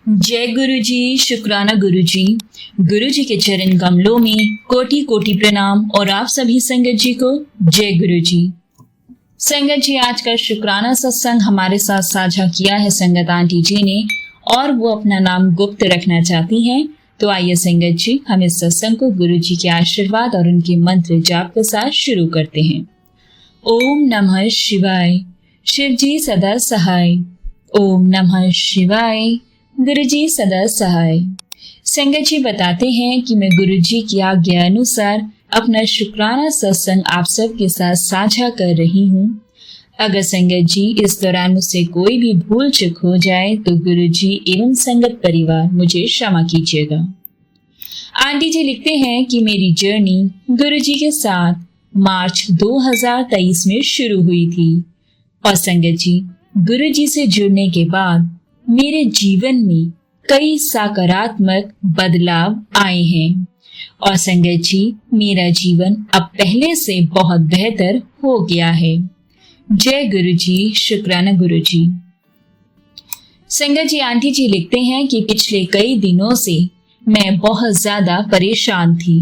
जय गुरु जी, शुक्राना गुरु जी। गुरु जी के चरण कमलों में कोटि कोटि प्रणाम और आप सभी संगत जी को जय गुरु जी। संगत जी, आज का शुक्राना सत्संग हमारे साथ साझा किया है संगत आंटी जी ने और वो अपना नाम गुप्त रखना चाहती हैं। तो आइए संगत जी, हम इस सत्संग को गुरु जी के आशीर्वाद और उनके मंत्र जाप के साथ शुरू करते हैं। ओम नमः शिवाय, शिव जी सदा सहाय। ओम नमः शिवाय, गुरु जी सदा सहाय। संगत जी बताते हैं कि मैं गुरु जी की आज्ञा अनुसार अपना शुक्राना सत्संग आप सब के साथ साझा कर रही हूँ। अगर संगत जी इस दौरान मुझसे कोई भी भूल चूक हो जाए तो गुरु जी एवं संगत परिवार मुझे क्षमा कीजिएगा। आंटी जी लिखते हैं कि मेरी जर्नी गुरु जी के साथ मार्च 2023 में शुरू हुई थी और संगत जी, गुरु जी से जुड़ने के बाद मेरे जीवन में कई सकारात्मक बदलाव आए हैं और संगत जी, मेरा जीवन अब पहले से बहुत बेहतर हो गया है। जय गुरु जी, शुक्राना गुरु जी। संगत जी, आंटी जी लिखते हैं कि पिछले कई दिनों से मैं बहुत ज्यादा परेशान थी।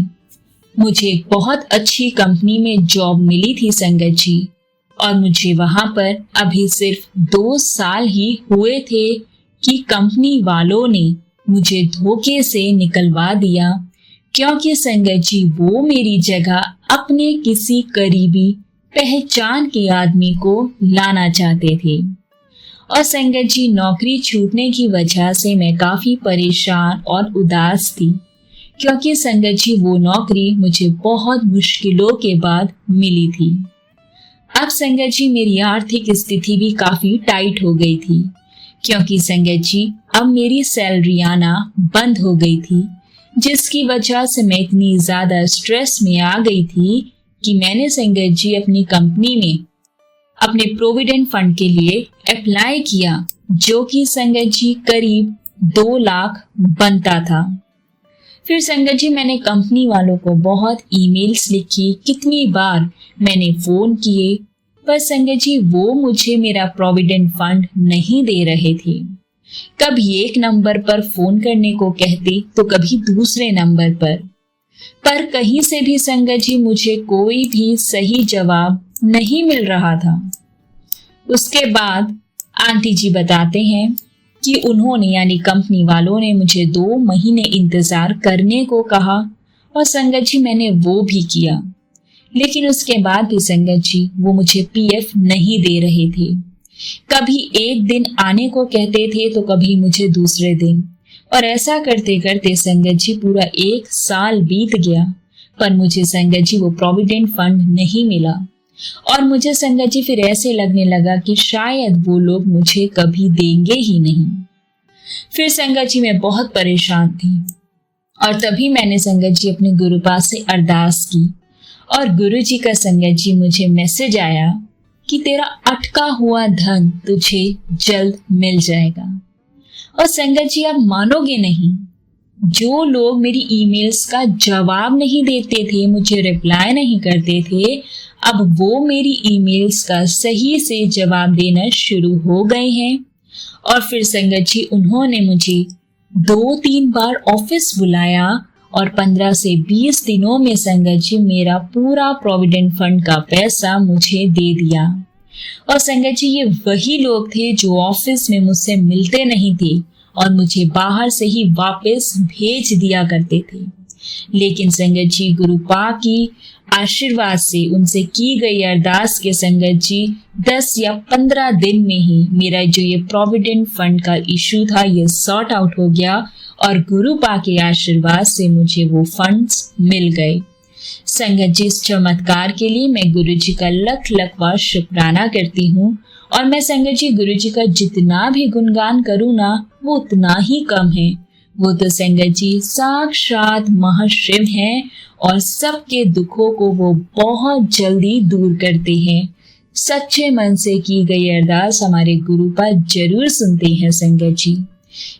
मुझे एक बहुत अच्छी कंपनी में जॉब मिली थी संगत जी, और मुझे वहां पर अभी सिर्फ 2 साल ही हुए थे कि कंपनी वालों ने मुझे धोखे से निकलवा दिया, क्योंकि संगत जी वो मेरी जगह अपने किसी करीबी पहचान के आदमी को लाना चाहते थे। और संगत जी, नौकरी छूटने की वजह से मैं काफी परेशान और उदास थी, क्योंकि संगत जी वो नौकरी मुझे बहुत मुश्किलों के बाद मिली थी। अब संगत जी मेरी आर्थिक स्थिति भी काफी टाइट हो गई थी, क्योंकि संगत जी अब मेरी सैलरी आना बंद हो गई थी, जिसकी वजह से मैं इतनी ज्यादा स्ट्रेस में आ गई थी कि मैंने संगत जी अपनी कंपनी में अपने प्रोविडेंट फंड के लिए अप्लाई किया, जो कि संगत जी करीब 2 लाख बनता था। फिर संगत जी मैंने कंपनी वालों को बहुत ईमेल्स लिखी, कितनी बार मैंने फोन किए, पर संगत जी वो मुझे मेरा प्रोविडेंट फंड नहीं दे रहे थे। कभी एक नंबर पर फोन करने को कहते तो कभी दूसरे नंबर पर कहीं से भी संगत जी मुझे कोई भी सही जवाब नहीं मिल रहा था। उसके बाद आंटी जी बताते हैं कि उन्होंने यानी कंपनी वालों ने मुझे 2 महीने इंतजार करने को कहा और संगत जी मैंने वो भी किया, लेकिन उसके बाद भी संगत जी वो मुझे पीएफ नहीं दे रहे थे। कभी एक दिन आने को कहते थे तो कभी मुझे दूसरे दिन, और ऐसा करते करते संगत जी पूरा 1 साल बीत गया, पर मुझे संगत जी वो प्रोविडेंट फंड नहीं मिला। और मुझे संगत जी फिर ऐसे लगने लगा कि शायद वो लोग मुझे कभी देंगे ही नहीं। फिर संगत जी मैं बहुत परेशान थी और तभी मैंने संगत जी अपने गुरु पास से अरदास की और गुरु जी का संगत जी मुझे मैसेज आया कि तेरा अटका हुआ धन तुझे जल्द मिल जाएगा। और संगत जी आप मानोगे नहीं, जो लोग मेरी ईमेल्स का जवाब नहीं देते थे, मुझे रिप्लाई नहीं करते थे, अब वो मेरी ईमेल्स का सही से जवाब देना शुरू हो गए हैं। और फिर संगत जी उन्होंने मुझे 2-3 बार ऑफिस बुलाया और 15 से 20 दिनों में संगत जी मेरा पूरा प्रोविडेंट फंड का पैसा मुझे दे दिया। और संगत जी ये वही लोग थे जो ऑफिस में मुझसे मिलते नहीं थे और मुझे बाहर से ही वापस भेज दिया करते थे। लेकिन संगत जी गुरु पाक की आशीर्वाद से उनसे की गई अरदास के संगत जी 10 या 15 दिन में ही मेरा जो ये प्रोविडेंट फंड का इशू था ये सॉर्ट आउट हो गया और गुरु पाक के आशीर्वाद से मुझे वो फंड्स मिल गए। संगत जी इस चमत्कार के लिए मैं गुरु जी का लख बार शुक्राना करती हूँ और मैं संगत जी गुरु जी का जितना भी गुणगान करूँ ना वो उतना ही कम है। वो तो संगत जी साक्षात महाशिव हैं और सबके दुखों को वो बहुत जल्दी दूर करते हैं। सच्चे मन से की गई अरदास हमारे गुरु पाक जरूर सुनते हैं संगत जी।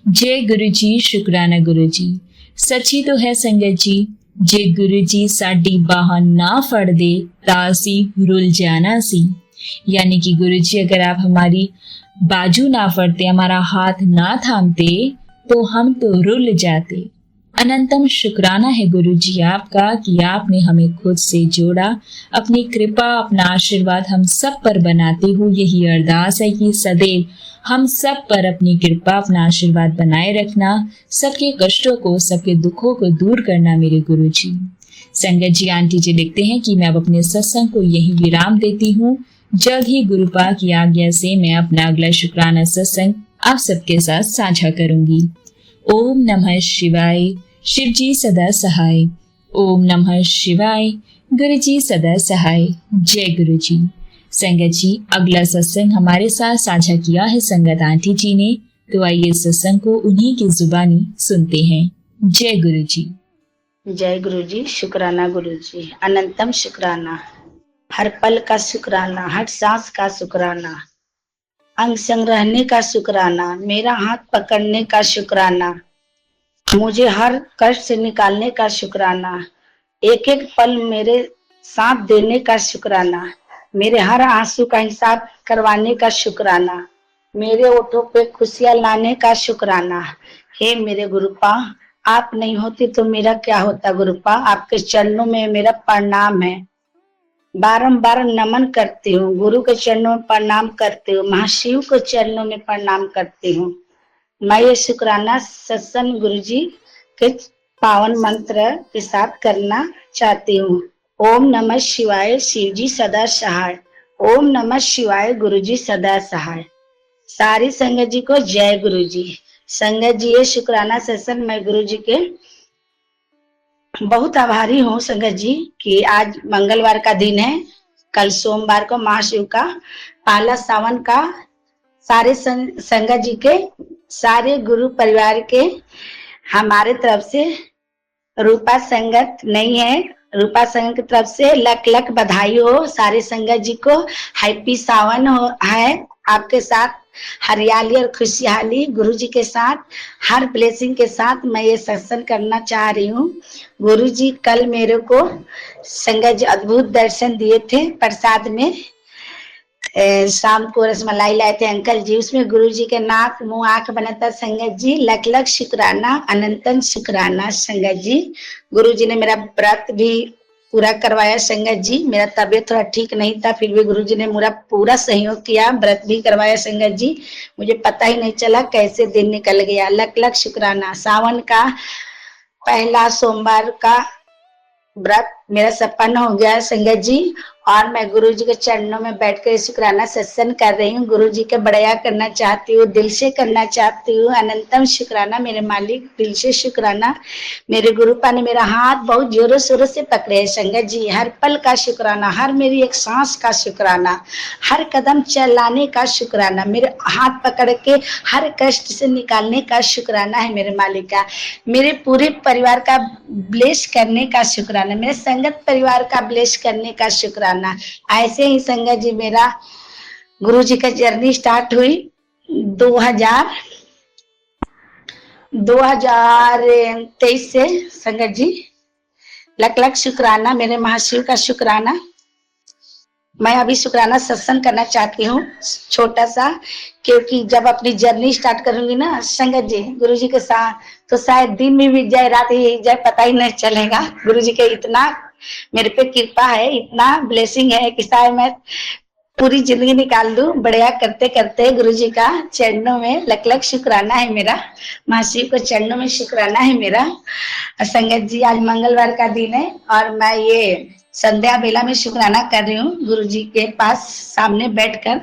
जय गुरु जी, शुक्राना गुरु जी। सच्ची तो है संगत जी, जे गुरु जी साडी बाह ना फड़ दे तासी रुल जाना सी। यानी कि गुरु जी अगर आप हमारी बाजू ना फड़ते, हमारा हाथ ना थामते तो हम तो रुल जाते। अनंतम शुक्राना है गुरु जी आपका कि आपने हमें खुद से जोड़ा। अपनी कृपा अपना आशीर्वाद हम सब पर बनाते हो। यही अरदास है कि सदैव हम सब पर अपनी कृपा अपना आशीर्वाद बनाए रखना। सबके कष्टों को सबके दुखों को दूर करना मेरे गुरु जी। संगत जी आंटी जी लिखते हैं कि मैं अब अपने सत्संग को यही विराम देती हूँ। जल्द ही गुरुपा की आज्ञा से मैं अपना अगला शुक्राना सत्संग आप सबके साथ साझा करूंगी। ओम नमः शिवाय। शिव जी सदा सहाय। ओम नमः शिवाय। गुरु जी सदा सहाय। जय गुरु जी। संगत जी अगला सत्संग हमारे साथ साझा किया है संगत आंटी जी ने, तो आइए सत्संग को उन्हीं की जुबानी सुनते हैं। जय गुरु जी। जय गुरु जी। शुक्राना गुरु जी। अनंतम शुक्राना। हर पल का शुक्राना, हर सांस का शुक्राना, अंग संग रहने का शुक्राना, मेरा हाथ पकड़ने का शुक्राना, मुझे हर कष्ट से निकालने का शुक्राना, एक एक पल मेरे साथ देने का शुक्राना, मेरे हर आंसू का हिसाब करवाने का शुक्राना, मेरे ओठों पे खुशियां लाने का शुक्राना। हे मेरे गुरुपा, आप नहीं होती तो मेरा क्या होता गुरुपा। आपके चरणों में मेरा प्रणाम है। बारंबार नमन करती हूँ, गुरु के चरणों में प्रणाम करती हूँ, महाशिव के चरणों में प्रणाम करती हूँ। मैं ये शुक्राना सत्संग गुरु जी के पावन मंत्र के साथ करना चाहती हूँ। ओम नमः शिवाय, शिव जी सदा सहाय। ओम नमः शिवाय, गुरु जी सदा सहाय। सारी संगत जी को जय गुरु जी। संगत जी ये शुक्राना सत्संग मैं गुरु जी के बहुत आभारी हूँ संगत जी कि आज मंगलवार का दिन है, कल सोमवार को महाशिव का पहला सावन का सारे संगत जी के, सारे गुरु परिवार के हमारे तरफ से, रूपा संगत नहीं है, रूपा संगत की तरफ से लख लख बधाई हो। सारे संगत जी को हैप्पी सावन हो है। आपके साथ हरियाली और खुशहाली गुरु जी के साथ हर ब्लेसिंग के साथ मैं ये सत्संग करना चाह रही हूँ। गुरु जी कल मेरे को संगत जी अद्भुत दर्शन दिए थे प्रसाद में। शाम को रसमलाई लाए थे अंकल जी, उसमें गुरु जी के नाक मुंह आंख बना था। संगत जी लख लख शुक्राना, अनंतन शुक्राना संगत जी। गुरु जी ने मेरा व्रत भी पूरा करवाया संगत जी। मेरा तबीयत थोड़ा ठीक नहीं था, फिर भी गुरु जी ने मेरा पूरा सहयोग किया, व्रत भी करवाया संगत जी। मुझे पता ही नहीं चला कैसे दिन निकल गया। लख लख शुक्राना। सावन का पहला सोमवार का व्रत मेरा संपन्न हो गया संगत जी, और मैं गुरु जी के चरणों में बैठकर शुक्राना सत्संग कर रही हूँ। गुरु जी का बड़ाया करना चाहती हूँ, दिल से करना चाहती हूँ। अनंतम शुक्राना मेरे मालिक, दिल से शुक्राना। मेरे गुरुपा ने मेरा हाथ बहुत जोरों शोरों से पकड़े है संगत जी। हर पल का शुक्राना, हर मेरी एक सांस का शुक्राना, हर कदम चलाने का शुक्राना, मेरे हाथ पकड़ के हर कष्ट से निकालने का शुक्राना है मेरे मालिक का। मेरे पूरे परिवार का ब्लेस करने का शुक्राना, मेरे संगत परिवार का ब्लेस करने का शुक्राना। ऐसे ही संगत जी मेरा गुरु जी का जर्नी स्टार्ट हुई 2023 से संगत जी। लख लख शुक्राना मेरे महाशिव का शुक्राना। मैं अभी शुक्राना सत्संग करना चाहती हूँ छोटा सा, क्योंकि जब अपनी जर्नी स्टार्ट करूंगी ना संगत जी गुरु जी के साथ, तो शायद दिन भी बीत जाए रात ही जाए पता ही नहीं चलेगा। गुरु जी के इतना मेरे पे कृपा है, इतना ब्लेसिंग है कि शायद मैं पूरी जिंदगी निकाल दूं बढ़िया करते करते। गुरु जी का चरणों में लख लख शुक्राना है मेरा, महाशिव के चरणों में शुक्राना है मेरा। संगत जी आज मंगलवार का दिन है और मैं ये संध्या बेला में शुक्राना कर रही हूँ गुरु जी के पास सामने बैठकर।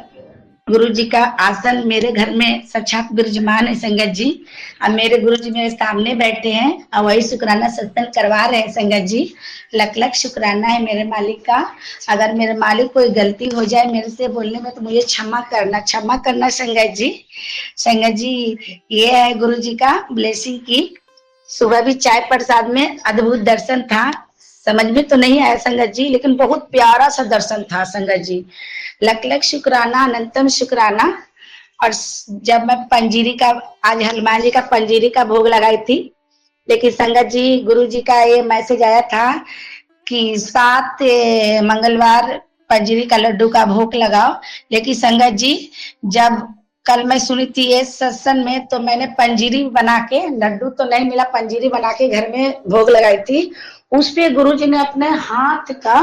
गुरु जी का आसन मेरे घर में साक्षात विराजमान है संगत जी, और मेरे गुरु जी मेरे सामने बैठे हैं और वही शुक्राना सत्संग करवा रहे हैं संगत जी। लख लख शुक्राना है मेरे मालिक का। अगर मेरे मालिक कोई गलती हो जाए मेरे से बोलने में तो मुझे क्षमा करना संगत जी। संगत जी ये है गुरु जी का ब्लेसिंग की। सुबह भी चाय प्रसाद में अद्भुत दर्शन था, समझ में तो नहीं आया संगत जी, लेकिन बहुत प्यारा सा दर्शन था संगत जी। लख लख शुक्राना, अनंतम शुक्राना। और जब मैं पंजीरी का, आज हनुमान जी का पंजीरी का भोग लगाई थी, लेकिन संगत जी गुरु जी का ये मैसेज आया था कि 7 मंगलवार पंजीरी का लड्डू का भोग लगाओ। लेकिन संगत जी जब कल मैं सुनी थी ये सत्संग में, तो मैंने पंजीरी बना के, लड्डू तो नहीं मिला, पंजीरी बना के घर में भोग लगाई थी। उस पे गुरुजी ने अपने हाथ का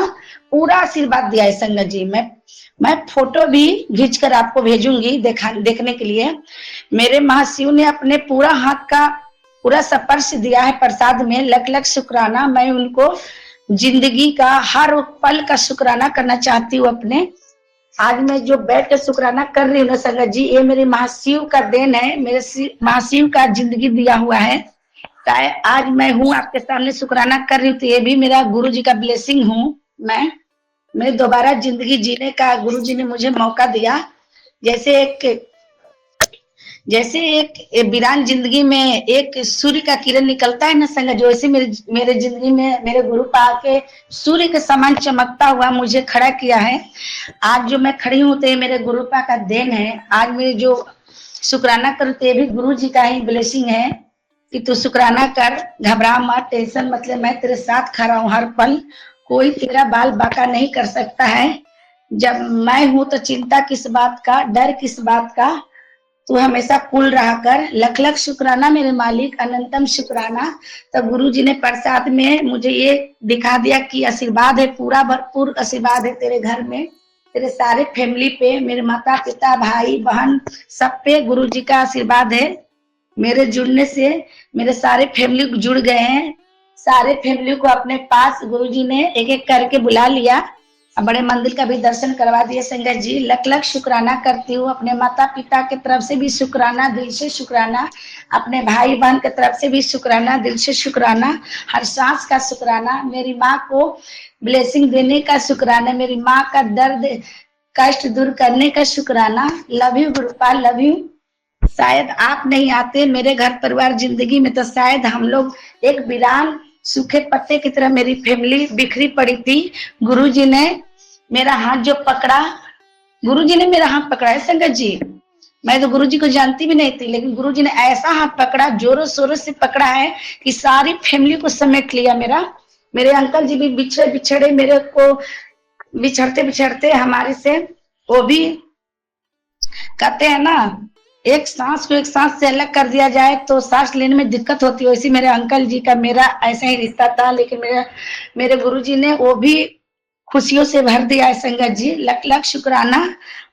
पूरा आशीर्वाद दिया है संगत जी। मैं फोटो भी खींच कर आपको भेजूंगी देखने के लिए। मेरे महाशिव ने अपने पूरा हाथ का पूरा स्पर्श दिया है प्रसाद में। लख लख शुक्राना। मैं उनको जिंदगी का हर पल का शुक्राना करना चाहती हूँ अपने। आज मैं जो बैठ कर शुक्राना कर रही हूँ ना संगत जी, ये मेरे महाशिव का देन है, मेरे महाशिव का जिंदगी दिया हुआ है। चाहे आज मैं हूँ आपके सामने शुक्राना कर रही हूँ, तो ये भी मेरा गुरु जी का ब्लेसिंग हूँ। मैं दोबारा जिंदगी जीने का गुरु जी ने मुझे मौका दिया। जैसे एक वीरान जिंदगी में एक सूर्य का किरण निकलता है ना संगत, जो ऐसे मेरे जिंदगी में मेरे गुरु पाके सूर्य के समान चमकता हुआ मुझे खड़ा किया है। आज जो मैं खड़ी हूँ तो ये मेरे गुरु पा का देन है। आज मैं जो शुक्राना करूँ तो ये भी गुरु जी का ही ब्लेसिंग है कि तू शुक्राना कर, घबरा मत, टेंशन मतलब मैं तेरे साथ खड़ा हूँ हर पल। कोई तेरा बाल बाका नहीं कर सकता है। जब मैं हूं तो चिंता किस बात का, डर किस बात का, तू हमेशा कूल रहा कर। लख लख शुक्राना मेरे मालिक, अनंतम शुक्राना। तब गुरु जी ने प्रसाद में मुझे ये दिखा दिया कि आशीर्वाद है, पूरा भरपूर आशीर्वाद है तेरे घर में, तेरे सारे फैमिली पे, मेरे माता पिता भाई बहन सब पे गुरु जी का आशीर्वाद है। मेरे जुड़ने से मेरे सारे फैमिली जुड़ गए हैं। सारे फैमिली को अपने पास गुरुजी ने एक एक करके बुला लिया। बड़े मंदिर का भी दर्शन करवा दिए संगत जी। लख लख शुक्राना करती हूँ। अपने माता पिता के तरफ से भी शुक्राना, दिल से शुक्राना। अपने भाई बहन के तरफ से भी शुक्राना, दिल से शुक्राना। हर सांस का शुक्राना। मेरी माँ को ब्लेसिंग देने का शुक्राना। मेरी माँ का दर्द कष्ट दूर करने का शुक्राना। Love you Gurupal, love you. शायद आप नहीं आते मेरे घर परिवार जिंदगी में तो शायद हम लोग एक वीरान सूखे पत्ते की तरह मेरी फैमिली बिखरी पड़ी थी। गुरुजी ने मेरा हाथ जो पकड़ा, गुरुजी ने मेरा हाथ पकड़ा है संगत जी। मैं तो गुरुजी को जानती भी नहीं थी, लेकिन गुरुजी ने ऐसा हाथ पकड़ा, जोरों शोरों से पकड़ा है कि सारी फैमिली को समेट लिया। मेरे अंकल जी भी बिछड़े मेरे को बिछड़ते बिछड़ते हमारे से, वो भी कहते हैं ना, एक सांस को एक सांस से अलग कर दिया जाए तो सांस लेने में दिक्कत होती है। वैसे मेरे अंकल जी का मेरा ऐसा ही रिश्ता था, लेकिन मेरे गुरुजी ने वो भी खुशियों से भर दिया है संगत जी। लख लख शुक्राना,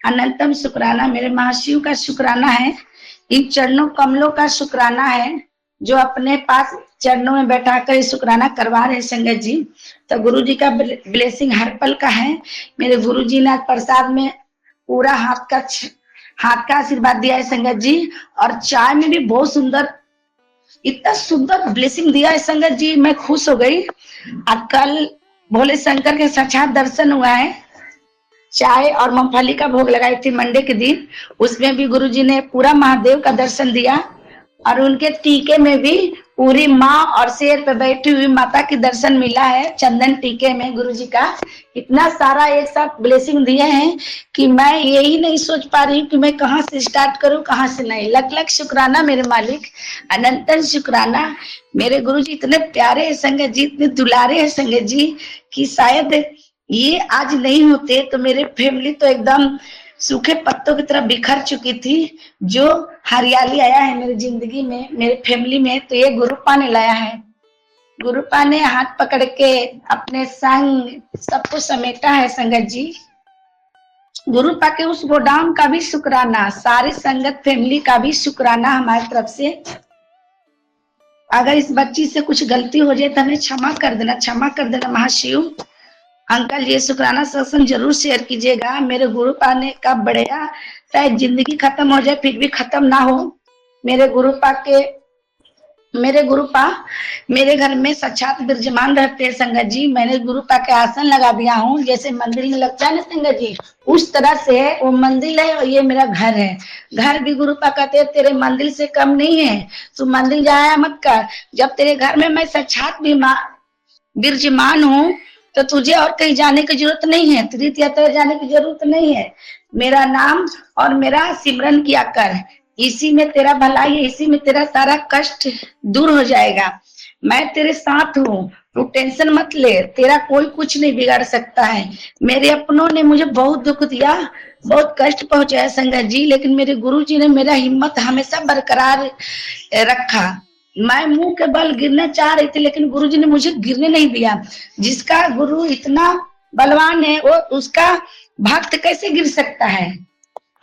अनंतम शुक्राना। मेरे महाशिव का शुक्राना है, इन चरणों कमलों का शुक्राना है, जो अपने पास चरणों में बैठा कर शुक्राना करवा रहे संगत जी। तो गुरु जी का ब्लेसिंग हर पल का है। मेरे गुरु जी ने प्रसाद में पूरा हाथ का आशीर्वाद दिया है संगत जी। और चाय में भी बहुत सुंदर, इतना सुंदर ब्लेसिंग दिया है संगत जी, मैं खुश हो गई। और कल भोले शंकर के साक्षात दर्शन हुआ है। चाय और मूंगफली का भोग लगाई थी मंडे के दिन, उसमें भी गुरुजी ने पूरा महादेव का दर्शन दिया। और उनके टीके में भी पूरी माँ और शेर पे बैठी हुई माता की दर्शन मिला है। चंदन टीके में गुरुजी का इतना सारा एक साथ ब्लेसिंग दिए हैं कि मैं यही नहीं सोच पा रही हूँ कि मैं कहाँ से स्टार्ट करूँ, कहाँ से नहीं। लख लख शुक्राना मेरे मालिक, अनंतन शुक्राना। मेरे गुरुजी इतने प्यारे हैं संगत जी, इतने दुलारे हैं संगत जी कि शायद ये आज नहीं होते तो मेरे फैमिली तो एकदम सूखे पत्तों की तरह बिखर चुकी थी। जो हरियाली आया है मेरी जिंदगी में, मेरे फैमिली में, तो ये गुरुपा ने लाया है। गुरुपा ने हाथ पकड़ के अपने संग सबको समेटा है संगत जी। गुरुपा के उस गोदाम का भी शुक्राना, सारी संगत फैमिली का भी शुक्राना हमारी तरफ से। अगर इस बच्ची से कुछ गलती हो जाए तो हमें क्षमा कर देना, क्षमा कर देना महाशिव। अंकल ये शुक्राना सत्संग जरूर शेयर कीजिएगा। मेरे गुरु पाने का बढ़िया, चाहे जिंदगी खत्म हो जाए फिर भी खत्म ना हो। मेरे गुरुपा मेरे घर में साक्षात विराजमान रहते हैं संगत जी। मैंने गुरुपा के आसन लगा दिया हूँ, जैसे मंदिर में लगता है ना संगत जी, उस तरह से है। वो मंदिर है और ये मेरा घर है। घर भी गुरुपा कहते हैं तेरे मंदिर से कम नहीं है, तू मंदिर जाया मत कर। जब तेरे घर में मैं साक्षात विराजमान हूँ तो तुझे और कहीं जाने की जरूरत नहीं है, तीर्थ यात्रा जाने की जरूरत नहीं है। मेरा नाम और मेरा सिमरन किया कर, इसी में तेरा भलाई है, इसी में तेरा सारा कष्ट दूर हो जाएगा। मैं तेरे साथ हूँ, तू टेंशन मत ले, तेरा कोई कुछ नहीं बिगाड़ सकता है। मेरे अपनों ने मुझे बहुत दुख दिया, बहुत कष्ट पहुंचाया संगत जी, लेकिन मेरे गुरु जी ने मेरा हिम्मत हमेशा बरकरार रखा। मैं मुंह के बल गिरना चाह रही थी, लेकिन गुरु जी ने मुझे गिरने नहीं दिया। जिसका गुरु इतना बलवान है, वो उसका भक्त कैसे गिर सकता है।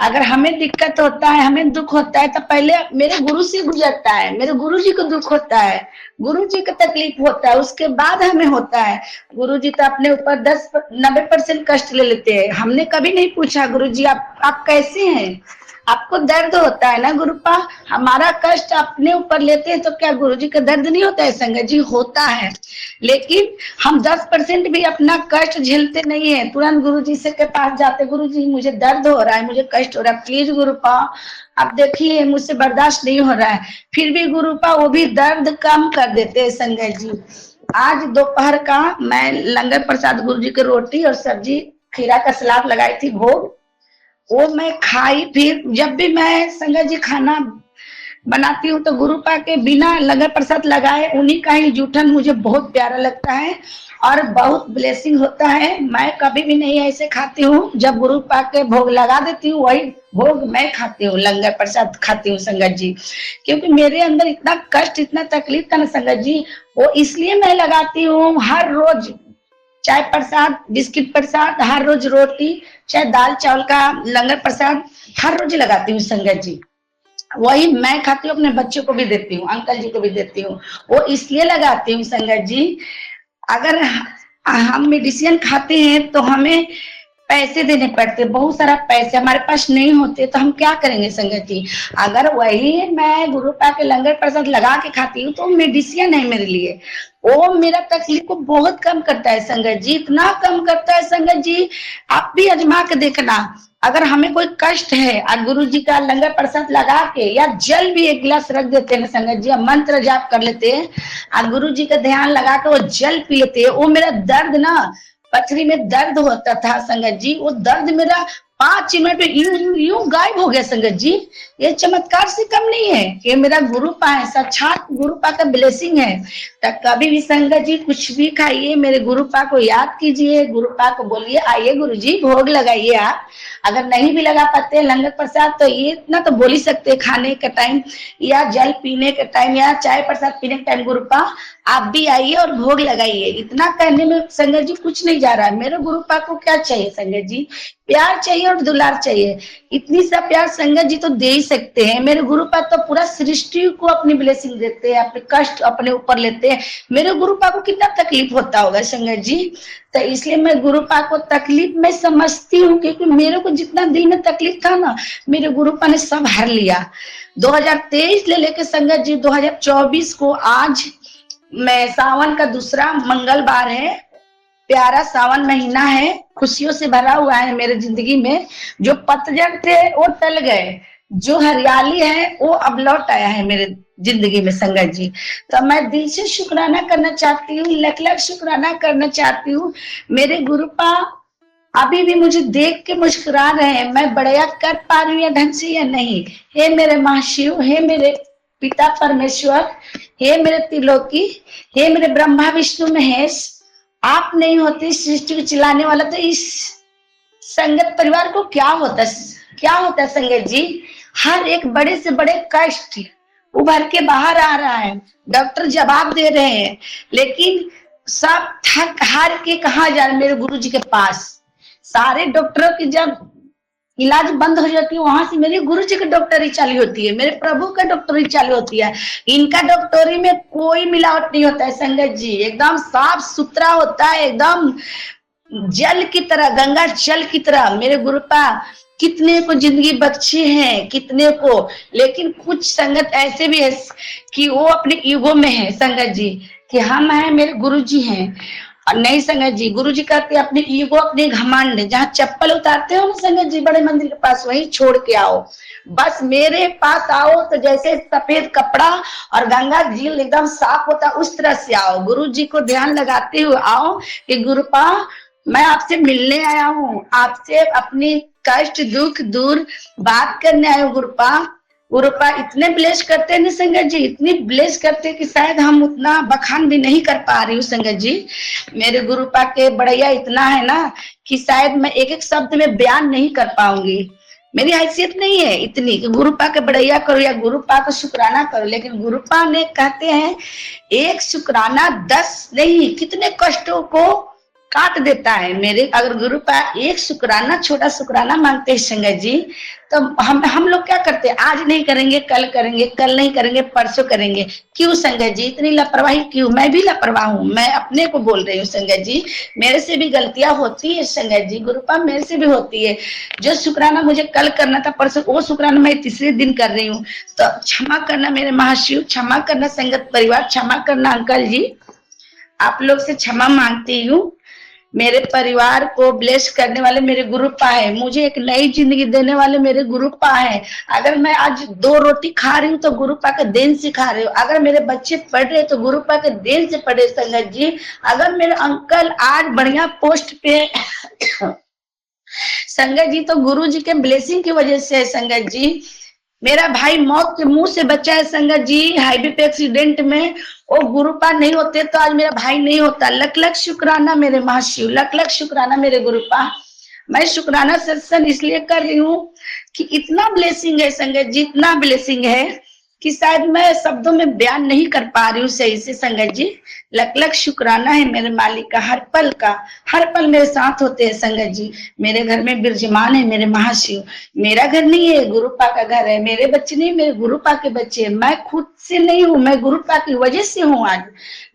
अगर हमें दिक्कत होता है, हमें दुख होता है, तो पहले मेरे गुरु से गुजरता है, मेरे गुरु जी को दुख होता है, गुरु जी को तकलीफ होता है, उसके बाद हमें होता है। गुरु जी तो अपने ऊपर 10-90% कष्ट ले लेते हैं। हमने कभी नहीं पूछा गुरु जी आप कैसे हैं, आपको दर्द होता है ना गुरुपा, हमारा कष्ट अपने ऊपर लेते हैं, तो क्या गुरु जी का दर्द नहीं होता है संगत जी? होता है, लेकिन हम 10% भी अपना कष्ट झेलते नहीं है। तुरंत गुरु जी से के पास जाते, गुरु जी मुझे दर्द हो रहा है, मुझे कष्ट हो रहा है, प्लीज गुरुपा आप देखिए, मुझसे बर्दाश्त नहीं हो रहा है। फिर भी गुरुपा वो भी दर्द कम कर देते हैं संगत जी। आज दोपहर का मैं लंगर प्रसाद गुरु जी की रोटी और सब्जी खीरा का सलाद लगाई थी भोग, वो मैं खाई। फिर जब भी मैं संगत जी खाना बनाती हूँ तो गुरुपा के बिना लंगर प्रसाद लगाए उन्हीं का ही जूठन मुझे बहुत प्यारा लगता है और बहुत ब्लेसिंग होता है। मैं कभी भी नहीं ऐसे खाती हूँ, जब गुरुपा के भोग लगा देती हूँ वही भोग मैं खाती हूँ, लंगर प्रसाद खाती हूँ संगत जी। क्योंकि मेरे अंदर इतना कष्ट, इतना तकलीफ था ना संगत जी, वो इसलिए मैं लगाती हूँ। हर रोज चाय प्रसाद, बिस्किट प्रसाद, हर रोज रोटी, चाहे दाल चावल का लंगर प्रसाद हर रोज लगाती हूँ संगत जी। वही मैं खाती हूँ, अपने बच्चों को भी देती हूँ, अंकल जी को भी देती हूँ। वो इसलिए लगाती हूँ संगत जी, अगर हम मेडिसिन खाते हैं तो हमें पैसे देने पड़ते, बहुत सारा पैसे हमारे पास नहीं होते, तो हम क्या करेंगे संगत जी। अगर वही मैं गुरुपा के लंगर प्रसाद लगा के खाती हूँ तो मेडिसिन है मेरे लिए, वो मेरा तकलीफ को बहुत कम करता है संगत जी, इतना कम करता है संगत जी। आप भी आजमा के देखना, अगर हमें कोई कष्ट है और गुरु जी का लंगर प्रसाद लगा के या जल भी एक गिलास रख देते हैं संगत जी, मंत्र जाप कर लेते हैं और गुरु जी का ध्यान लगा के वो जल पी लेते हैं, वो मेरा दर्द ना, पथरी में दर्द होता था संगत जी, वो दर्द मेरा 5 मिनट में यूं गायब हो गया संगत जी। ये चमत्कार से कम नहीं है, ये मेरा गुरुपा है, साक्षात गुरुपा का ब्लेसिंग है। तो कभी भी संगत जी कुछ भी खाइए, मेरे गुरुपा को याद कीजिए, गुरुपा को बोलिए आइए गुरु जी भोग लगाइए। आप अगर नहीं भी लगा पाते लंगर प्रसाद तो ये इतना तो बोल ही सकते, खाने के टाइम या जल पीने के टाइम या चाय प्रसाद पीने के टाइम गुरुपा आप भी आइए और भोग लगाइए। इतना कहने में संगत जी कुछ नहीं जा रहा है। मेरे गुरुपा को क्या चाहिए संगत जी? प्यार चाहिए और दुलार चाहिए। इतनी सा प्यार संगत जी तो दे ही सकते हैं। मेरे गुरुपा तो पूरा सृष्टि को अपनी ब्लेसिंग देते हैं, अपने कष्ट अपने ऊपर लेते हैं। मेरे गुरुपा को कितना तकलीफ होता होगा संगत जी, तो इसलिए मैं गुरुपा को तकलीफ में समझती हूँ, क्योंकि मेरे को जितना दिल में तकलीफ था ना, मेरे गुरुपा ने सब हर लिया। 2023 ले लेके संगत जी 2024 को आज मैं सावन का दूसरा मंगलवार है, प्यारा सावन महीना है, खुशियों से भरा हुआ है मेरे जिंदगी में। जो पतझड़ थे वो टल गए, जो हरियाली है वो अब लौट आया है मेरे जिंदगी में संगत जी। तो मैं दिल से शुक्राना करना चाहती हूँ, लख लख शुक्राना करना चाहती हूँ। मेरे गुरुपा अभी भी मुझे देख के मुस्कुरा रहे हैं, मैं बढ़िया कर पा रही हूँ या ढंग से या नहीं। हे मेरे महाशिव, हे मेरे पिता परमेश्वर, हे मेरे त्रिलोकी, हे मेरे ब्रह्मा विष्णु महेश, आप नहीं होते सृष्टि को चलाने वाला तो इस संगत परिवार को क्या होता संगत जी। हर एक बड़े से बड़े कष्ट उभर के बाहर आ रहा है, डॉक्टर जवाब दे रहे हैं, लेकिन सब थक हार के कहा जा रहे मेरे गुरु जी के पास। सारे डॉक्टरों की जब इलाज बंद हो जाती है, वहां से मेरे गुरु जी की डॉक्टरी चालू होती है, मेरे प्रभु का डॉक्टरी चालू होती है। इनका डॉक्टरी में कोई मिलावट नहीं होता है संगत जी, एकदम साफ सुथरा होता है, एकदम जल की तरह, गंगा जल की तरह। मेरे गुरुपा कितने को जिंदगी बख्शे हैं, कितने को, लेकिन कुछ संगत ऐसे भी है कि वो अपने ईगो में है संगत जी, कि हम हैं, मेरे गुरु जी हैं। और नहीं संगत जी, गुरु जी कहते अपने ईगो, अपने घमंड, जहाँ चप्पल उतारते हो ना संगत जी बड़े मंदिर के पास, वहीं छोड़ के आओ। बस मेरे पास आओ तो जैसे सफेद कपड़ा और गंगा जी एकदम साफ होता उस तरह से आओ। गुरु जी को ध्यान लगाते हुए आओ कि गुरुपा मैं आपसे मिलने आया हूँ, आपसे अपनी कष्ट दुख दूर बात करने आया हूँ गुरुपा। गुरुपा इतने ब्लेस करते हैं ना संगत जी, इतनी ब्लेस करते हैं कि शायद हम उतना बखान भी नहीं कर पा रही हूँ संगत जी। मेरे गुरुपा के बड़ैया इतना है ना कि शायद मैं एक एक शब्द में बयान नहीं कर पाऊंगी। मेरी हैसियत नहीं है इतनी कि गुरुपा के बड़ैया करो या गुरुपा का शुक्राना करो, लेकिन गुरुपा ने कहते हैं एक शुक्राना 10 नहीं कितने कष्टों को काट देता है। मेरे अगर गुरुपा एक शुक्राना, छोटा शुक्राना मांगते हैं संगत जी, तो हम लोग क्या करते हैं, आज नहीं करेंगे कल करेंगे, कल नहीं करेंगे परसों करेंगे। क्यों संगत जी इतनी लापरवाही क्यों? मैं भी लापरवाह हूँ, मैं अपने को बोल रही हूँ संगत जी, मेरे से भी गलतियां होती है संगत जी, गुरुपा मेरे से भी होती है। जो शुक्राना मुझे कल करना था परसों, वो शुक्राना मैं तीसरे दिन कर रही हूँ। तो क्षमा करना मेरे महाशिव, क्षमा करना संगत परिवार, क्षमा करना अंकल जी, आप लोग से क्षमा मांगती हूँ। मेरे परिवार को ब्लेस करने वाले मेरे गुरुपा है, मुझे एक नई जिंदगी देने वाले मेरे गुरुपा है। अगर मैं आज 2 रोटी खा रही हूँ तो गुरुपा के देन से खा रही हूँ। अगर मेरे बच्चे पढ़ रहे तो गुरुपा के देन से पढ़े संगत जी। अगर मेरे अंकल आज बढ़िया पोस्ट पे संगत जी तो गुरु जी के ब्लेसिंग की वजह से है संगत जी। मेरा भाई मौत के मुंह से बचा है संगत जी, हाईवे पे एक्सीडेंट में, वो गुरुपा नहीं होते तो आज मेरा भाई नहीं होता। लख लख शुक्राना मेरे महाशिव, लख लख शुक्राना मेरे गुरुपा। मैं शुक्राना सत्संग इसलिए कर रही हूँ कि इतना ब्लेसिंग है संगत जी, इतना ब्लेसिंग है कि शायद मैं शब्दों में बयान नहीं कर पा रही हूँ सही से संगत जी। लख लख शुक्राना है मेरे मालिक का, हर पल मेरे साथ होते हैं संगत जी। मेरे घर में विराजमान है मेरे महाशिव। मेरा घर नहीं है, गुरुपा का घर है। मेरे बच्चे नहीं, मेरे गुरुपा के बच्चे। मैं खुद से नहीं हूँ, मैं गुरुपा की वजह से हूँ आज।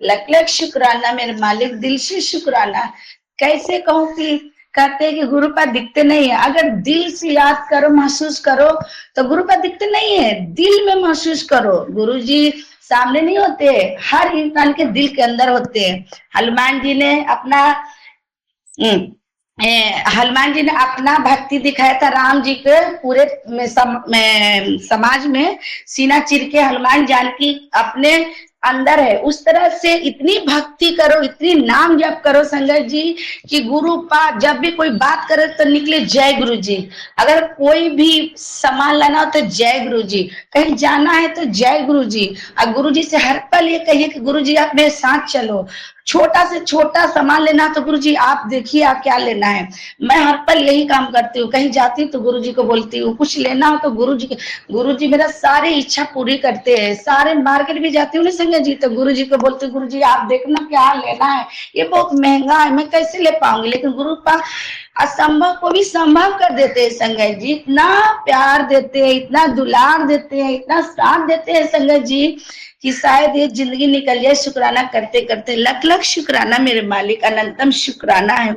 लख लख शुक्राना मेरे मालिक, दिल से शुक्राना। कैसे कहूँ कि कहते हैं कि गुरुपा दिखते नहीं है, अगर दिल से याद करो, महसूस करो तो गुरुपा दिखते नहीं है, दिल में महसूस करो। गुरुजी सामने नहीं होते, हर इंसान के दिल के अंदर होते हैं। हनुमान जी ने अपना भक्ति दिखाया था राम जी के पूरे समाज में, सीना चीर के हनुमान जानकी अपने अंदर है। उस तरह से इतनी भक्ति करो, इतनी नाम जप करो संगत जी कि गुरुपा जब भी कोई बात करे तो निकले जय गुरु जी। अगर कोई भी सामान लाना हो तो जय गुरु जी, कहीं जाना है तो जय गुरु जी। और गुरु जी से हर पल ये कहिए कि गुरु जी आप मेरे साथ चलो। छोटा से छोटा सामान लेना तो गुरु जी आप देखिए आप क्या लेना है। मैं हर पल यही काम करती हूँ, कहीं जाती हूँ तो गुरु जी को बोलती हूँ, कुछ लेना हो तो गुरु जी मेरा सारी इच्छा पूरी करते हैं। सारे मार्केट भी जाती हूँ ना संगत जी तो गुरु जी को बोलती हूँ, गुरु जी आप देखना क्या लेना है, ये बहुत महंगा है, मैं कैसे ले पाऊंगी। लेकिन गुरु पा असंभव को भी संभव कर देते हैं संगत जी। इतना प्यार देते हैं, इतना दुलार देते हैं, इतना साथ देते हैं संगत जी कि शायद ये जिंदगी निकल जाए शुक्राना करते करते। लख लख शुक्राना मेरे मालिक, अनंतम शुक्राना है।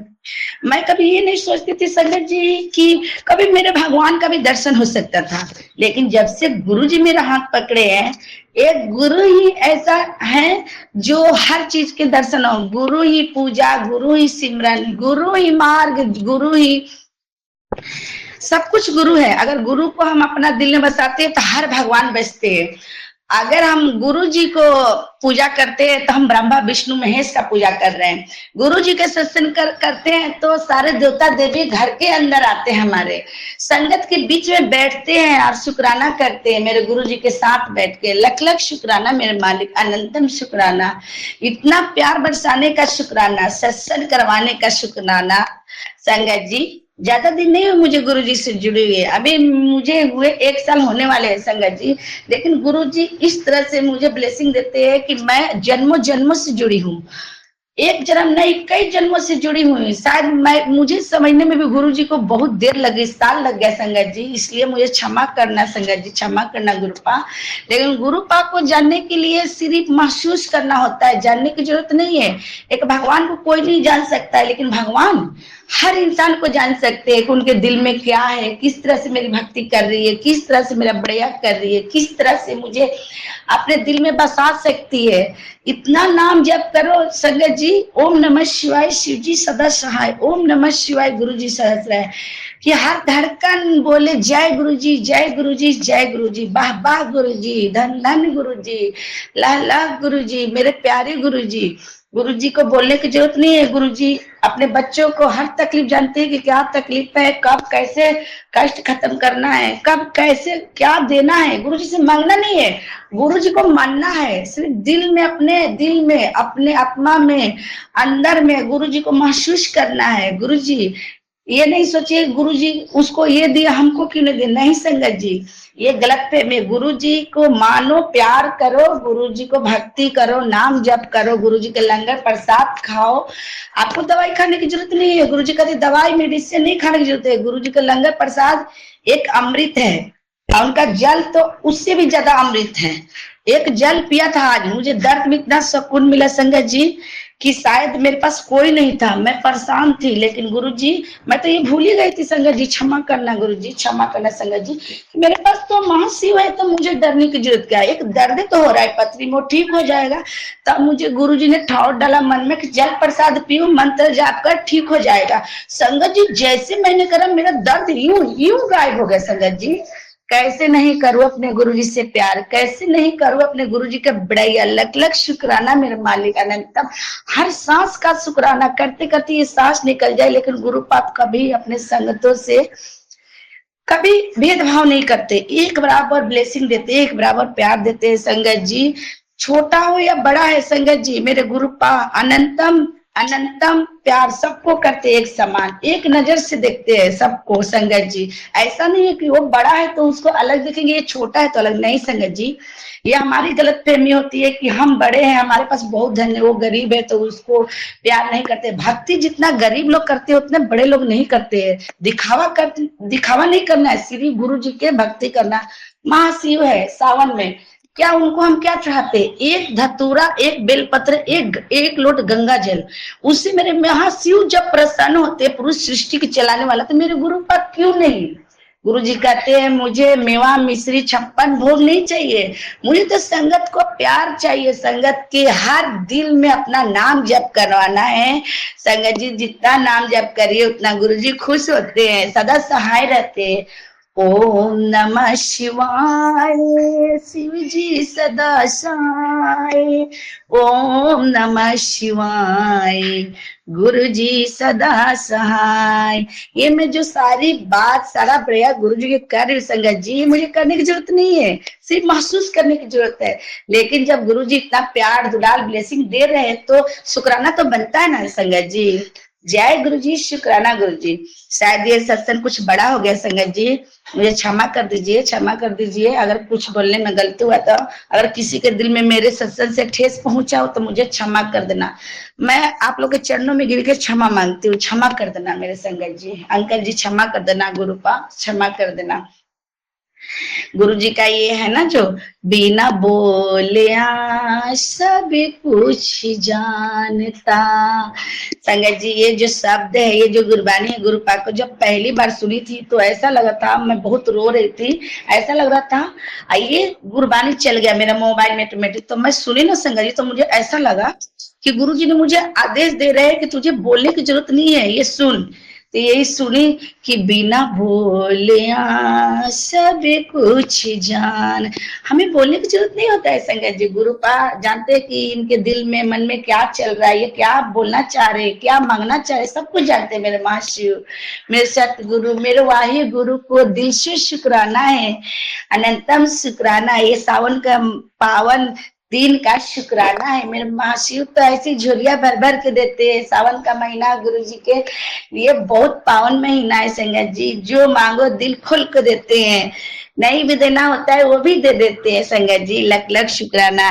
मैं कभी ये नहीं सोचती थी संगत जी कि कभी मेरे भगवान का भी दर्शन हो सकता था, लेकिन जब से गुरु जी मेरा हाथ पकड़े हैं, एक गुरु ही ऐसा है जो हर चीज के दर्शन हो। गुरु ही पूजा, गुरु ही सिमरन, गुरु ही मार्ग, गुरु ही सब कुछ गुरु है। अगर गुरु को हम अपना दिल में बसाते हैं तो हर भगवान बसते हैं। अगर हम गुरु जी को पूजा करते हैं तो हम ब्रह्मा विष्णु महेश का पूजा कर रहे हैं। गुरु जी के सत्संग करते हैं तो सारे देवता देवी घर के अंदर आते हैं, हमारे संगत के बीच में बैठते हैं और शुक्राना करते हैं मेरे गुरु जी के साथ बैठ के। लख लख शुक्राना मेरे मालिक, अनंतम शुक्राना। इतना प्यार बरसाने का शुक्राना, सत्संग करवाने का शुक्राना संगत जी। ज्यादा दिन नहीं हुए मुझे गुरु जी से जुड़ी हुई है, अभी मुझे हुए 1 साल होने वाले हैं संगत जी। लेकिन गुरु जी इस तरह से मुझे ब्लेसिंग देते हैं कि मैं जन्मों जन्मों से जुड़ी हूँ। एक जन्म नहीं, कई जन्मों से जुड़ी हुई। शायद मुझे समझने में भी गुरु जी को बहुत देर लगी, साल लग गया संगत जी। इसलिए मुझे क्षमा करना संगत जी, क्षमा करना गुरुपा। लेकिन गुरुपा को जानने के लिए सिर्फ महसूस करना होता है, जानने की जरूरत नहीं है। एक भगवान को कोई नहीं जान सकता है, लेकिन भगवान हर इंसान को जान सकते हैं कि उनके दिल में क्या है, किस तरह से मेरी भक्ति कर रही है, किस तरह से मेरा बड़िया कर रही है, किस तरह से मुझे अपने दिल में बसा सकती है। इतना नाम जप करो संगत जी। ओम नमः शिवाय, शिव जी सदा सहाय। ओम नमः शिवाय, गुरु जी सहस्राय। कि हर धड़कन बोले जय गुरु जी, जय गुरु जी, जय गुरु जी, वाह वाह गुरु जी, धन धन गुरु जी, ला ला गुरु जी, मेरे प्यारे गुरु जी। गुरु जी को बोलने की जरूरत नहीं है। गुरु जी अपने बच्चों को हर तकलीफ जानते हैं कि क्या तकलीफ है, कब कैसे कष्ट खत्म करना है, कब कैसे क्या देना है। गुरु जी से मांगना नहीं है, गुरु जी को मानना है। सिर्फ दिल में, अपने दिल में, अपने आत्मा में, अंदर में गुरु जी को महसूस करना है। गुरु जी ये नहीं सोचिए गुरु जी उसको ये दिया हमको क्यों नहीं दिया, नहीं संगत जी, ये गलत फहमी। गुरु जी को मानो, प्यार करो, गुरु जी को भक्ति करो, नाम जप करो, गुरु जी के लंगर प्रसाद खाओ। आपको दवाई खाने की जरूरत नहीं है। गुरु जी कहते दवाई मेडिसिन नहीं खाने की जरूरत है। गुरु जी का लंगर प्रसाद एक अमृत है और उनका जल तो उससे भी ज्यादा अमृत है। एक जल पिया था, आज मुझे दर्द में इतना सुकून मिला संगत जी कि शायद मेरे पास कोई नहीं था, मैं परेशान थी, लेकिन गुरुजी मैं तो ये भूल ही गई थी। संगत जी क्षमा करना, गुरुजी क्षमा करना संगत जी, मेरे पास तो महाशिव है तो मुझे डरने की जरूरत क्या है। एक दर्द तो हो रहा है पथरी में, ठीक हो जाएगा। तब मुझे गुरुजी ने ठौर डाला मन में कि जल प्रसाद पियो, मंत्र जाप कर ठीक हो जाएगा। संगत जी जैसे मैंने करा मेरा दर्द यूं यूं गायब हो गया। संगत जी कैसे नहीं करूं अपने गुरुजी से प्यार, कैसे नहीं करूं अपने गुरुजी का बड़ाई, अलग अलग शुक्राना मेरे मालिक अनंतम। हर सांस का शुक्राना करते करते ये सांस निकल जाए, लेकिन गुरुपाद कभी अपने संगतों से कभी भेदभाव नहीं करते, एक बराबर ब्लेसिंग देते, एक बराबर प्यार देते हैं संगत जी। छोटा हो या बड़ा है संगत जी, मेरे गुरुपा अनंतम अनंतम प्यार सबको करते एक समान, एक नजर से देखते हैं सबको संगत जी। ऐसा नहीं है कि वो बड़ा है तो उसको अलग देखेंगे, ये छोटा है तो अलग, नहीं संगत जी। ये हमारी गलत फहमी होती है कि हम बड़े हैं, हमारे पास बहुत धन है, वो गरीब है तो उसको प्यार नहीं करते। भक्ति जितना गरीब लोग करते हैं उतने बड़े लोग नहीं करते हैं। दिखावा नहीं करना है, श्री गुरु जी के भक्ति करना। महाशिव है सावन में, क्या उनको हम क्या चाहते, एक धतूरा, एक बेलपत्र, एक लोट गंगा जल, उससे मेरे महाशिव जब प्रसन्न होते, पुरुष सृष्टि के चलाने वाला, तो मेरे गुरु पर क्यों नहीं। गुरु जी कहते हैं मुझे मेवा मिश्री 56 भोग नहीं चाहिए, मुझे तो संगत को प्यार चाहिए। संगत के हर दिल में अपना नाम जप करवाना है। संगत जी जितना नाम जप करिए उतना गुरु जी खुश होते हैं, सदा सहाय रहते हैं। ओम नमः शिवाय, शिव जी सदा सहाय। ओम नमः शिवाय, गुरु जी सदा सहाय। ये मैं जो सारी बात, सारा प्रयास गुरु जी के कर रही हूँ संगत जी, मुझे करने की जरूरत नहीं है, सिर्फ महसूस करने की जरूरत है। लेकिन जब गुरु जी इतना प्यार दुलार ब्लेसिंग दे रहे हैं तो शुक्राना तो बनता है ना संगत जी। जय गुरु जी, शुक्राना गुरु जी। शायद ये सत्संग कुछ बड़ा हो गया संगत जी, मुझे क्षमा कर दीजिए, क्षमा कर दीजिए अगर कुछ बोलने में गलती हुआ तो। अगर किसी के दिल में मेरे सत्संग से ठेस पहुंचा हो तो मुझे क्षमा कर देना। मैं आप लोग के चरणों में गिर के क्षमा मांगती हूँ, क्षमा कर देना मेरे संगत जी। अंकल जी क्षमा कर देना, गुरुपा क्षमा कर देना। गुरु जी का ये है ना जो बिना बोलिया सब कुछ जानता। संगत जी ये जो शब्द है, ये जो गुरबानी है, गुरुपा को जब पहली बार सुनी थी तो ऐसा लगा था, मैं बहुत रो रही थी, ऐसा लग रहा था ये गुरबानी चल गया मेरा मोबाइल में ऑटोमेटिक। तो मैं सुनी ना संगत जी, तो मुझे ऐसा लगा कि गुरु जी ने मुझे आदेश दे रहे हैं कि तुझे बोलने की जरूरत नहीं है, ये सुन। तो यही सुनी कि बिना बोलिया सब कुछ जान। हमें बोलने की जरूरत नहीं होता है संगत जी। गुरुपा जानते हैं कि इनके दिल में, मन में क्या चल रहा है, ये क्या बोलना चाह रहे, क्या मांगना चाह रहे, सब कुछ जानते हैं मेरे महाशिव, मेरे सतगुरु, मेरे वाहि गुरु को दिल से शुक्राना है, अनंतम शुक्राना। ये सावन का पावन दिन का शुक्राना है। मेरे महाशिव तो ऐसी झोलियां भर भर के देते हैं। सावन का महीना गुरु जी के लिए बहुत पावन महीना है संगत जी, जो मांगो दिल खोल के देते हैं, नहीं भी देना होता है वो भी दे देते हैं संगत जी। लख लख शुक्राना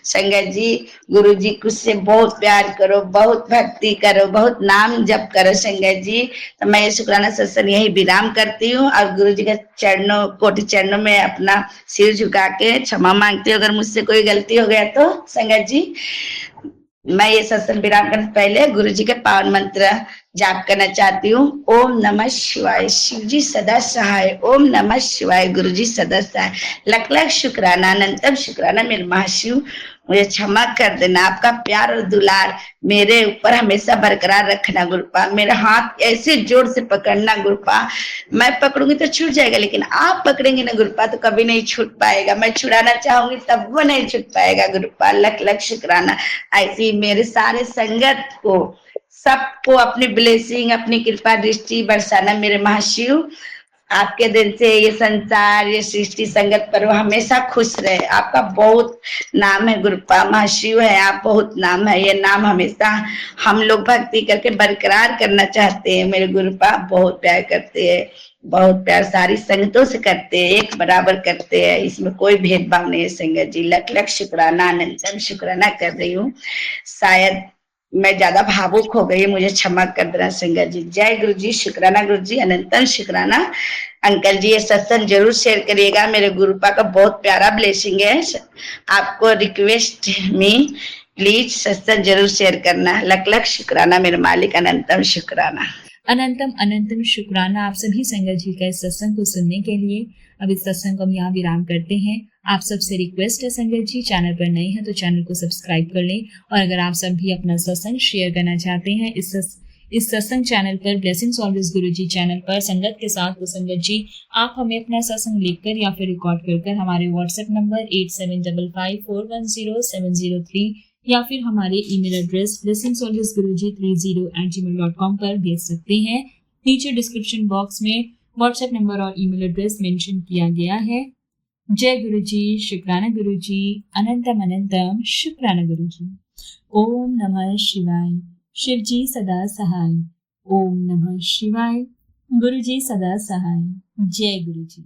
संगत जी। गुरु जी कुछ से बहुत प्यार करो, बहुत भक्ति करो, बहुत नाम जप करो संगत जी। तो मैं ये शुक्राना सत्संग यही विराम करती हूँ और गुरु जी के चरणों, कोटि चरणों में अपना सिर झुका के क्षमा मांगती हूँ अगर मुझसे कोई गलती हो गया तो संगत जी। मैं ये सत्संग विराम करने से पहले गुरु जी के पावन मंत्र जाप करना चाहती हूँ। ओम नमः शिवाय, शिव जी सदा सहाय। ओम नमः शिवाय, गुरु जी सदा सहाय। लख लख शुक्राना, अनंतम शुक्राना मेरे महाशिव, मुझे क्षमा कर देना। आपका प्यार और दुलार मेरे ऊपर हमेशा बरकरार रखना गुरुपा। मेरा हाथ ऐसे जोर से पकड़ना गुरुपा, मैं पकड़ूंगी तो छूट जाएगा, लेकिन आप पकड़ेंगे ना गुरुपा तो कभी नहीं छूट पाएगा। मैं छुड़ाना चाहूंगी तब वो नहीं छूट पाएगा गुरुपा। लख लख शुक्राना। ऐसी मेरे सारे संगत को, सबको अपनी ब्लेसिंग, अपनी कृपा दृष्टि बरसाना मेरे महाशिव। आपके दिल से ये संसार, ये सृष्टि संगत पर वो हमेशा खुश रहे। आपका बहुत नाम है गुरुपा, महाशिव है आप, बहुत नाम है। ये नाम हमेशा हम लोग भक्ति करके बरकरार करना चाहते हैं। मेरे गुरुपा बहुत प्यार करते हैं, बहुत प्यार सारी संगतों से करते हैं, एक बराबर करते हैं, इसमें कोई भेदभाव नहीं है संगत जी। लख लख शुक्राना, अनंतम शुक्राना कर रही हूँ। शायद मैं ज्यादा भावुक हो गई, मुझे क्षमा कर देना संगत जी। जय गुरु जी, शुक्राना गुरु जी, अनंतम शुक्राना। अंकल जी ये सत्संग जरूर शेयर करिएगा, मेरे गुरुपा का बहुत प्यारा ब्लेसिंग है। आपको रिक्वेस्ट में प्लीज सत्संग जरूर शेयर करना। लख लख शुक्राना मेरे मालिक, अनंतम शुक्राना। अनंतम अनंतम शुक्राना आप सभी संगत जी का इस सत्संग को सुनने के लिए। अब इस सत्संग को हम यहाँ विराम करते हैं। आप सबसे रिक्वेस्ट है संगत जी, चैनल पर नए हैं तो चैनल को सब्सक्राइब कर लें, और अगर आप सब भी अपना सत्संग शेयर करना चाहते हैं इस सत्संग चैनल पर, ब्लेसिंग्स ऑलवेज गुरु जी चैनल पर संगत के साथ, तो संगत जी आप हमें अपना सत्संग लिखकर या फिर रिकॉर्ड कर हमारे व्हाट्सएप नंबर 8755410703 या फिर हमारे ईमेल एड्रेस blessingsalwaysguruji30@gmail.com पर भेज सकते हैं। नीचे डिस्क्रिप्शन बॉक्स में व्हाट्सएप नंबर और ईमेल एड्रेस मेंशन किया गया है। जय गुरु जी, शुक्राना गुरु जी, अनंतम अनंतम शुक्राना गुरु जी। ओम नमः शिवाय, शिव जी सदा सहाय। ओम नमः शिवाय, गुरु जी सदा सहाय। जय गुरु जी।